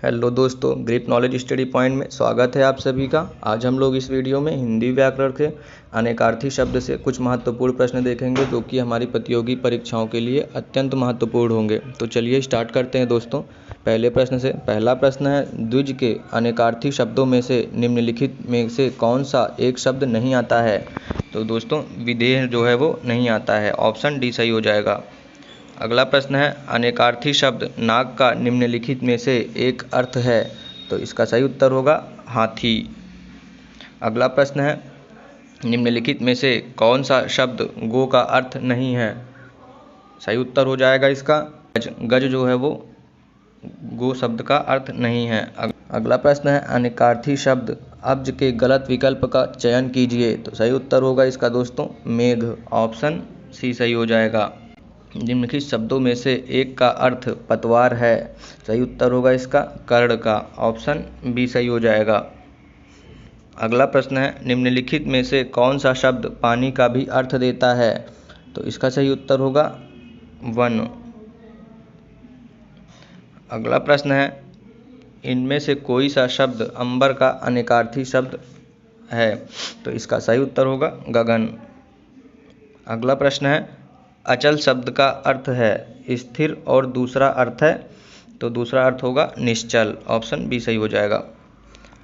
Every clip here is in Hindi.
हेलो दोस्तों, ग्रेट नॉलेज स्टडी पॉइंट में स्वागत है आप सभी का। आज हम लोग इस वीडियो में हिंदी व्याकरण के अनेकार्थी शब्द से कुछ महत्वपूर्ण प्रश्न देखेंगे जो कि हमारी प्रतियोगी परीक्षाओं के लिए अत्यंत महत्वपूर्ण होंगे। तो चलिए स्टार्ट करते हैं दोस्तों पहले प्रश्न से। पहला प्रश्न है, द्विज के अनेकार्थी शब्दों में से निम्नलिखित में से कौन सा एक शब्द नहीं आता है? तो दोस्तों विदेह जो है वो नहीं आता है, ऑप्शन डी सही हो जाएगा। अगला प्रश्न है, अनेकार्थी शब्द नाग का निम्नलिखित में से एक अर्थ है? तो इसका सही उत्तर होगा हाथी। अगला प्रश्न है, निम्नलिखित में से कौन सा शब्द गो का अर्थ नहीं है? सही उत्तर हो जाएगा इसका गज। गज जो है वो गो शब्द का अर्थ नहीं है। अगला प्रश्न है, अनेकार्थी शब्द अब्ज के गलत विकल्प का चयन कीजिए। तो सही उत्तर होगा इसका दोस्तों मेघ, ऑप्शन सी सही हो जाएगा। निम्नलिखित शब्दों में से एक का अर्थ पतवार है। सही उत्तर होगा इसका कर्ण का, ऑप्शन बी सही हो जाएगा। अगला प्रश्न है, निम्नलिखित में से कौन सा शब्द पानी का भी अर्थ देता है? तो इसका सही उत्तर होगा वन। अगला प्रश्न है, इनमें से कोई सा शब्द अंबर का अनेकार्थी शब्द है? तो इसका सही उत्तर होगा गगन। अगला प्रश्न है, अचल शब्द का अर्थ है स्थिर और दूसरा अर्थ है? तो दूसरा अर्थ होगा निश्चल, ऑप्शन बी सही हो जाएगा।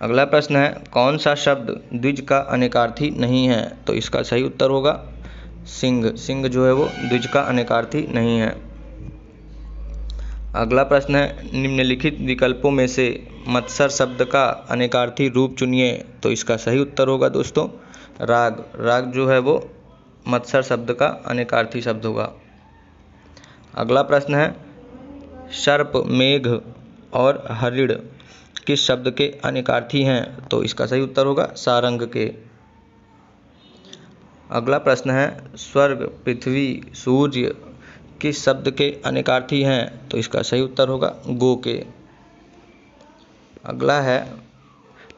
अगला प्रश्न है, कौन सा शब्द द्विज का अनेकार्थी नहीं है? तो इसका सही उत्तर होगा सिंह। सिंह जो है वो द्विज का अनेकार्थी नहीं है। अगला प्रश्न है, निम्नलिखित विकल्पों में से मत्सर शब्द का अनेकार्थी रूप चुनिए। तो इसका सही उत्तर होगा दोस्तों राग। राग जो है वो मत्सर शब्द का अनेकार्थी शब्द होगा। अगला प्रश्न है, सर्प, मेघ और हरिण किस शब्द के अनेकार्थी हैं? तो इसका सही उत्तर होगा सारंग के। अगला प्रश्न है, स्वर्ग, पृथ्वी, सूर्य किस शब्द के अनेकार्थी हैं? तो इसका सही उत्तर होगा गो के। अगला है,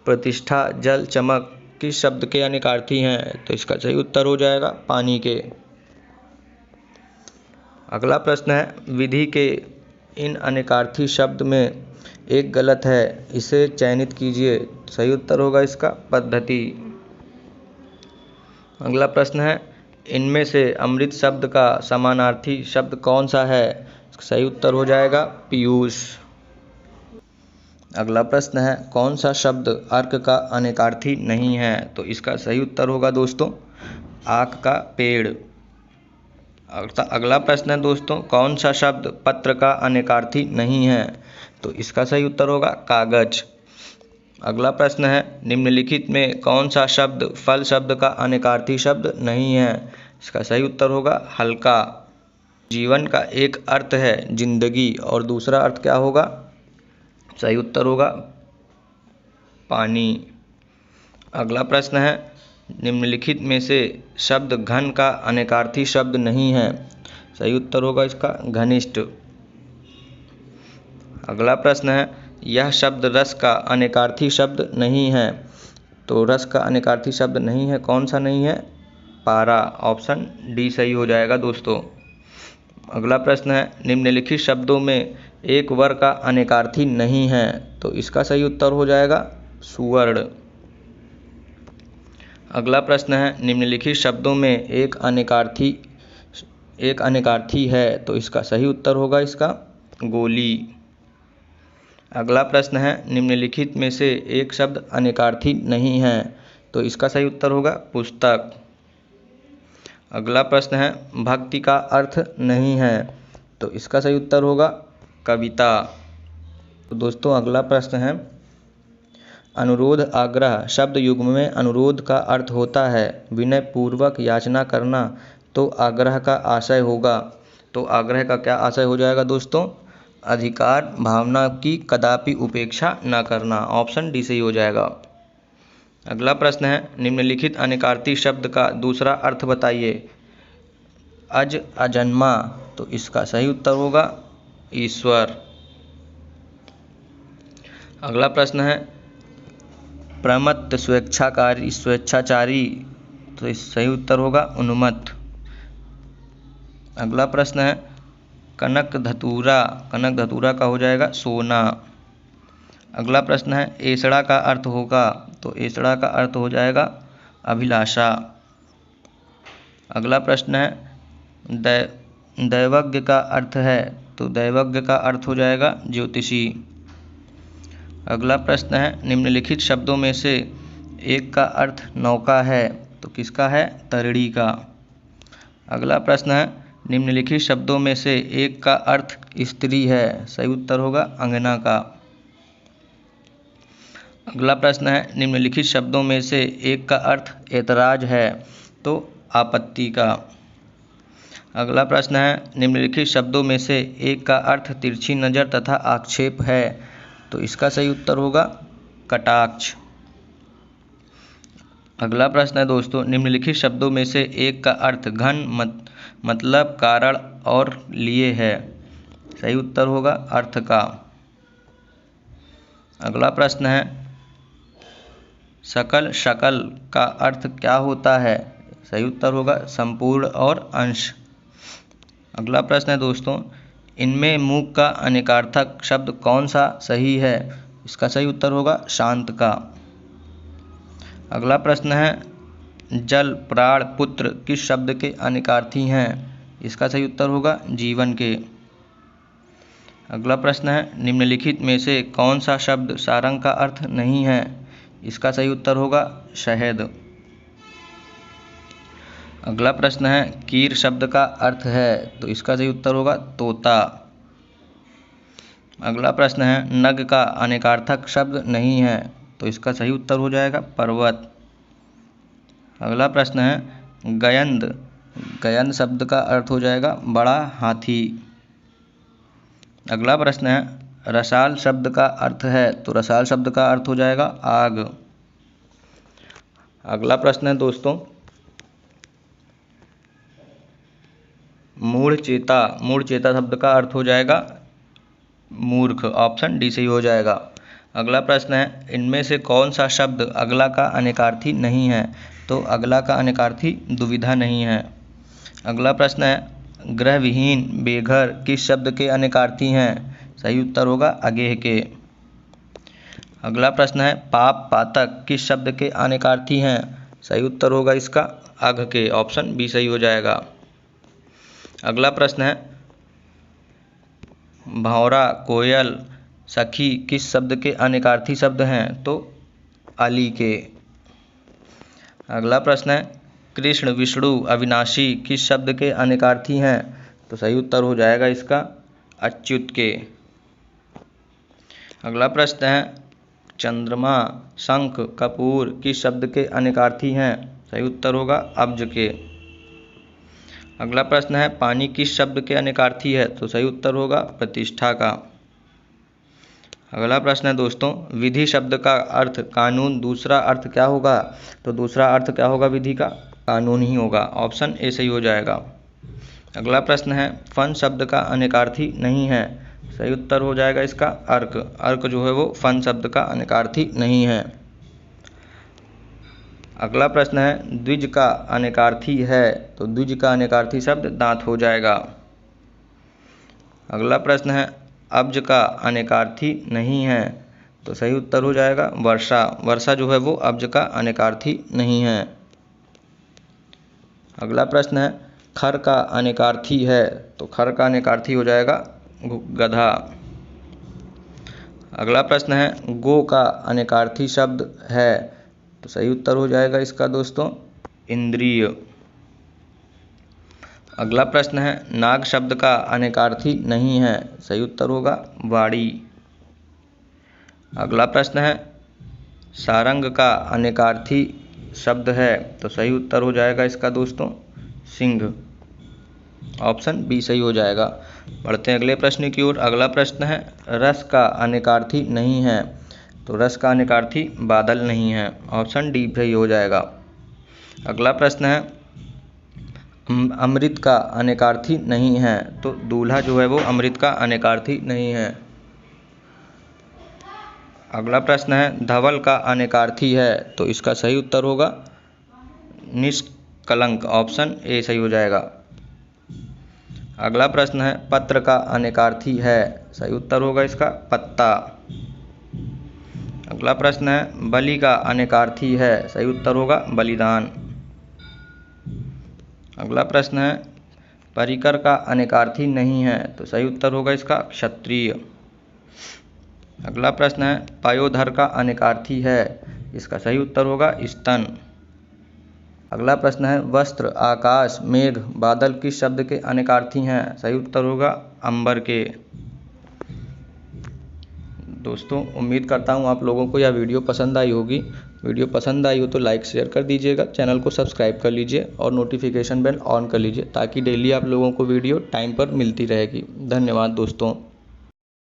प्रतिष्ठा, जल, चमक किस शब्द के अनेकार्थी हैं? तो इसका सही उत्तर हो जाएगा पानी के। अगला प्रश्न है, विधि के इन अनेकार्थी शब्द में एक गलत है, इसे चयनित कीजिए। सही उत्तर होगा इसका पद्धति। अगला प्रश्न है, इनमें से अमृत शब्द का समानार्थी शब्द कौन सा है? सही उत्तर हो जाएगा पीयूष। अगला प्रश्न है, कौन सा शब्द अर्क का अनेकार्थी नहीं है? तो इसका सही उत्तर होगा दोस्तों आक का पेड़। अगला प्रश्न है दोस्तों, कौन सा शब्द पत्र का अनेकार्थी नहीं है? तो इसका सही उत्तर होगा कागज। अगला प्रश्न है, निम्नलिखित में कौन सा शब्द फल शब्द का अनेकार्थी शब्द नहीं है? इसका सही उत्तर होगा हल्का। जीवन का एक अर्थ है जिंदगी और दूसरा अर्थ क्या होगा? सही उत्तर होगा पानी। अगला प्रश्न है, निम्नलिखित में से शब्द घन का अनेकार्थी शब्द नहीं है? सही उत्तर होगा इसका घनिष्ठ। अगला प्रश्न है, यह शब्द रस का अनेकार्थी शब्द नहीं है? तो रस का अनेकार्थी शब्द नहीं है, कौन सा नहीं है? पारा, ऑप्शन डी सही हो जाएगा दोस्तों। अगला प्रश्न है, निम्नलिखित शब्दों में एक वर का अनेकार्थी नहीं है? तो इसका सही उत्तर हो जाएगा सुवर्ण। अगला प्रश्न है, निम्नलिखित शब्दों में एक अनेकार्थी है? तो इसका सही उत्तर होगा इसका गोली। अगला प्रश्न है, निम्नलिखित में से एक शब्द अनेकार्थी नहीं है? तो इसका सही उत्तर होगा पुस्तक। अगला प्रश्न है, भक्ति का अर्थ नहीं है? तो इसका सही उत्तर होगा कविता। तो दोस्तों अगला प्रश्न है, अनुरोध, आग्रह शब्द युग्म में अनुरोध का अर्थ होता है विनय पूर्वक याचना करना, तो आग्रह का आशय होगा। तो आग्रह का क्या आशय हो जाएगा दोस्तों? अधिकार भावना की कदापि उपेक्षा न करना, ऑप्शन डी सही हो जाएगा। अगला प्रश्न है, निम्नलिखित अनेकार्थी शब्द का दूसरा अर्थ बताइए। अज, अजन्मा, तो इसका सही उत्तर होगा ईश्वर। अगला प्रश्न है, प्रमत्त, स्वेच्छाचारी, तो इस सही उत्तर होगा उन्मत्त। अगला प्रश्न है, कनक धतूरा का हो जाएगा सोना। अगला प्रश्न है एसड़ा का अर्थ होगा, तो एसड़ा का अर्थ हो जाएगा अभिलाषा। अगला प्रश्न है दैवज्ञ का अर्थ है, तो दैवज्ञ का अर्थ हो जाएगा ज्योतिषी। अगला प्रश्न है निम्नलिखित शब्दों में से एक का अर्थ नौका है, तो किसका है, तरिणी का। अगला प्रश्न है निम्नलिखित शब्दों में से एक का अर्थ स्त्री है, सही उत्तर होगा अंगना का। अगला प्रश्न है निम्नलिखित शब्दों में से एक का अर्थ ऐतराज है, तो आपत्ति का। अगला प्रश्न है निम्नलिखित शब्दों में से एक का अर्थ तिरछी नज़र तथा आक्षेप है, तो इसका सही उत्तर होगा कटाक्ष। अगला प्रश्न है दोस्तों निम्नलिखित शब्दों में से एक का अर्थ घन मतलब कारण और लिए है, सही उत्तर होगा अर्थ का। अगला प्रश्न है सकल शकल का अर्थ क्या होता है, सही उत्तर होगा संपूर्ण और अंश। अगला प्रश्न है दोस्तों इनमें मूक का अनेकार्थक शब्द कौन सा सही है, इसका सही उत्तर होगा शांत का। अगला प्रश्न है जल प्राण पुत्र किस शब्द के अनेकार्थी हैं, इसका सही उत्तर होगा जीवन के। अगला प्रश्न है निम्नलिखित में से कौन सा शब्द सारंग का अर्थ नहीं है, इसका सही उत्तर होगा शहद। अगला प्रश्न है कीर शब्द का अर्थ है, तो इसका सही उत्तर होगा तोता। अगला प्रश्न है नग का अनेकार्थक शब्द नहीं है, तो इसका सही उत्तर हो जाएगा पर्वत। अगला प्रश्न है गयंद, गयंद शब्द का अर्थ हो जाएगा बड़ा हाथी। अगला प्रश्न है रसाल शब्द का अर्थ है, तो रसाल शब्द का अर्थ हो जाएगा आग। अगला प्रश्न है दोस्तों मूढ़ चेता शब्द का अर्थ हो जाएगा मूर्ख, ऑप्शन डी सही हो जाएगा। अगला प्रश्न है इनमें से कौन सा शब्द अगला का अनेकार्थी नहीं है, तो अगला का अनेकार्थी दुविधा नहीं है। अगला प्रश्न है ग्रह विहीन बेघर किस शब्द के अनेकार्थी हैं, सही उत्तर होगा अगेह के। अगला प्रश्न है पाप पातक किस शब्द के अनेकार्थी हैं, सही उत्तर होगा इसका अघ के, ऑप्शन बी सही हो जाएगा। अगला प्रश्न है भौरा कोयल सखी किस शब्द के अनेकार्थी शब्द हैं, तो अली के। अगला प्रश्न है कृष्ण विष्णु अविनाशी किस शब्द के अनेकार्थी हैं, तो सही उत्तर हो जाएगा इसका अच्युत के। अगला प्रश्न है चंद्रमा शंख कपूर किस शब्द के अनेकार्थी हैं, सही उत्तर होगा अब्ज के। अगला प्रश्न है पानी किस शब्द के अनेकार्थी है, तो सही उत्तर होगा प्रतिष्ठा का। अगला प्रश्न है दोस्तों विधि शब्द का अर्थ कानून, दूसरा अर्थ क्या होगा, तो दूसरा अर्थ क्या होगा विधि का, कानून ही होगा, ऑप्शन ए सही हो जाएगा। अगला प्रश्न है फन शब्द का अनेकार्थी नहीं है, सही उत्तर हो जाएगा इसका अर्क, अर्क जो है वो फन शब्द का अनेकार्थी नहीं है। अगला प्रश्न है द्विज का अनेकार्थी है, तो द्विज का अनेकार्थी शब्द दांत हो जाएगा। अगला प्रश्न है अब्ज का अनेकार्थी नहीं है, तो सही उत्तर हो जाएगा वर्षा, वर्षा जो है वो अब्ज का अनेकार्थी नहीं है। अगला प्रश्न है खर का अनेकार्थी है, तो खर का अनेकार्थी हो जाएगा गधा। अगला प्रश्न है गो का अनेकार्थी शब्द है, तो सही उत्तर हो जाएगा इसका दोस्तों इंद्रिय। अगला प्रश्न है नाग शब्द का अनेकार्थी नहीं है, सही उत्तर होगा वाड़ी। अगला प्रश्न है सारंग का अनेकार्थी शब्द है, तो सही उत्तर हो जाएगा इसका दोस्तों सिंह, ऑप्शन बी सही हो जाएगा। बढ़ते हैं अगले प्रश्न की ओर। अगला प्रश्न है रस का अनेकार्थी नहीं है, तो रस का अनेकार्थी बादल नहीं है, ऑप्शन डी सही हो जाएगा। अगला प्रश्न है अमृत का अनेकार्थी नहीं है, तो दूल्हा जो है वो अमृत का अनेकार्थी नहीं है। अगला प्रश्न है धवल का अनेकार्थी है, तो इसका सही उत्तर होगा निष्कलंक, ऑप्शन ए सही हो जाएगा। अगला प्रश्न है पत्र का अनेकार्थी है, सही उत्तर होगा इसका पत्ता। अगला प्रश्न है बलि का अनेकार्थी है, सही उत्तर होगा बलिदान। अगला प्रश्न है परिकर का अनेकार्थी नहीं है, तो सही उत्तर होगा इसका क्षत्रिय। अगला प्रश्न है पयोधर का अनेकार्थी है, इसका सही उत्तर होगा स्तन। अगला प्रश्न है वस्त्र, आकाश, मेघ, बादल किस शब्द के अनेकार्थी हैं, सही उत्तर होगा अंबर के। दोस्तों उम्मीद करता हूँ आप लोगों को यह वीडियो पसंद आई होगी। वीडियो पसंद आई हो तो लाइक शेयर कर दीजिएगा, चैनल को सब्सक्राइब कर लीजिए और नोटिफिकेशन बेल ऑन कर लीजिए ताकि डेली आप लोगों को वीडियो टाइम पर मिलती रहेगी। धन्यवाद दोस्तों।